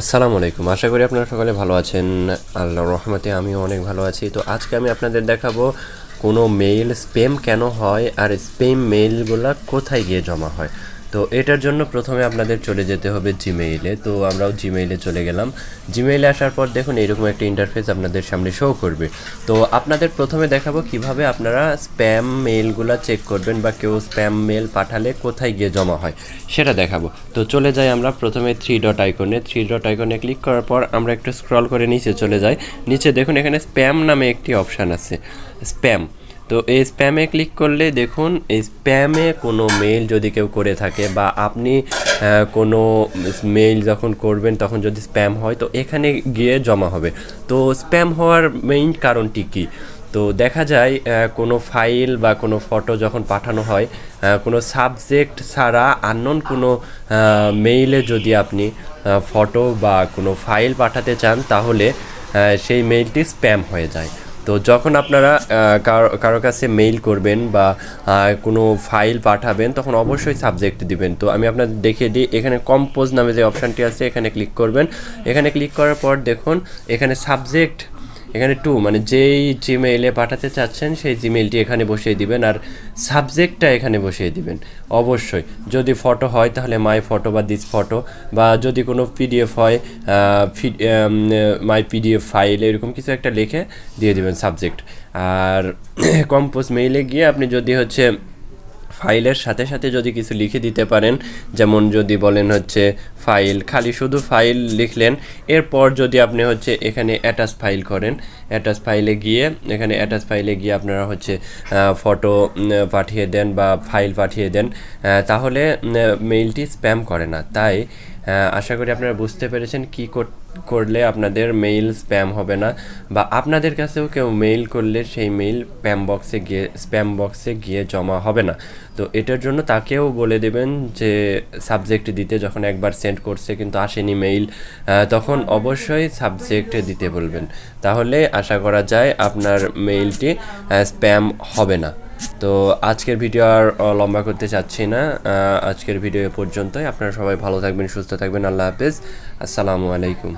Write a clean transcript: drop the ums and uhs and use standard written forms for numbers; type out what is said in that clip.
আসসালামু আলাইকুম। আশা করি আপনারা সকলে ভালো আছেন। আল্লাহর রহমতে আমিও অনেক ভালো আছি। তো আজকে আমি আপনাদের দেখাবো কোনো মেইল স্প্যাম কেন হয় আর স্প্যাম মেইলগুলা কোথায় গিয়ে জমা হয়। তো এটার জন্য প্রথমে আপনাদের চলে যেতে হবে জিমেইলে। তো আমরাও জিমেইলে চলে গেলাম। জিমেইলে আসার পর দেখুন এইরকম একটা ইন্টারফেস আপনাদের সামনে শো করবে। তো আপনাদের প্রথমে দেখাবো কিভাবে আপনারা স্প্যাম মেইলগুলা চেক করবেন বা কেউ স্প্যাম মেইল পাঠালে কোথায় গিয়ে জমা হয় সেটা দেখাবো। তো চলে যাই আমরা প্রথমে থ্রি ডট আইকনে ক্লিক করার পর আমরা একটু স্ক্রল করে নিচে চলে যাই। নিচে দেখুন এখানে স্প্যাম নামে একটি অপশান আছে, স্প্যাম। তো এই স্প্যামে ক্লিক করলে দেখুন এই স্প্যামে কোনো মেইল যদি কেউ করে থাকে বা আপনি কোনো মেইল যখন করবেন তখন যদি স্প্যাম হয় তো এখানে গিয়ে জমা হবে। তো স্প্যাম হওয়ার মেইন কারণটি কী? তো দেখা যায় কোনো ফাইল বা কোনো ফটো যখন পাঠানো হয় কোনো সাবজেক্ট ছাড়া আননোন কোনো মেইলে যদি আপনি ফটো বা কোনো ফাইল পাঠাতে চান তাহলে সেই মেইলটি স্প্যাম হয়ে যায়। তো যখন আপনারা কারো কাছে মেইল করবেন বা কোনো ফাইল পাঠাবেন তখন অবশ্যই সাবজেক্ট দিবেন। তো আমি আপনাদের দেখিয়ে দিই, এখানে কম্পোজ নামে যে অপশানটি আছে এখানে ক্লিক করবেন। এখানে ক্লিক করার পর দেখুন এখানে সাবজেক্ট এখানে টু মানে যেই জিমেইলে পাঠাতে চাচ্ছেন সেই জিমেইলটি এখানে বসিয়ে দিবেন আর সাবজেক্টটা এখানে বসিয়ে দিবেন। অবশ্যই যদি ফটো হয় তাহলে মাই ফটো বা দিস ফটো, বা যদি কোনো পিডিএফ হয় মাই পিডিএফ ফাইল এরকম কিছু একটা লিখে দিয়ে দিবেন সাবজেক্ট। আর কম্পোজ মেইলে গিয়ে আপনি যদি হচ্ছে ফাইলের সাথে সাথে যদি কিছু লিখে দিতে পারেন, যেমন যদি বলেন হচ্ছে ফাইল, খালি শুধু ফাইল লিখলেন, এরপর যদি আপনি হচ্ছে এখানে অ্যাটাচ ফাইল করেন, অ্যাটাচ ফাইলে গিয়ে আপনারা হচ্ছে ফটো পাঠিয়ে দেন বা ফাইল পাঠিয়ে দেন, তাহলে মেইলটি স্প্যাম করে না। তাই আশা করি আপনারা বুঝতে পেরেছেন কী করলে আপনাদের মেইল স্প্যাম হবে না, বা আপনাদের কাছেও কেউ মেইল করলে সেই মেইল স্প্যাম বক্সে গিয়ে জমা হবে না। তো এটার জন্য তাকেও বলে দেবেন যে সাবজেক্ট দিতে, যখন একবার সেন্ড করছে কিন্তু আসেনি মেইল তখন অবশ্যই সাবজেক্ট দিতে বলবেন। তাহলে আশা করা যায় আপনার মেইলটি স্প্যাম হবে না। তো আজকের ভিডিও আর লম্বা করতে চাচ্ছি না, আজকের ভিডিও পর্যন্তই। আপনারা সবাই ভালো থাকবেন, সুস্থ থাকবেন। আল্লাহ হাফেজ, আসসালামু আলাইকুম।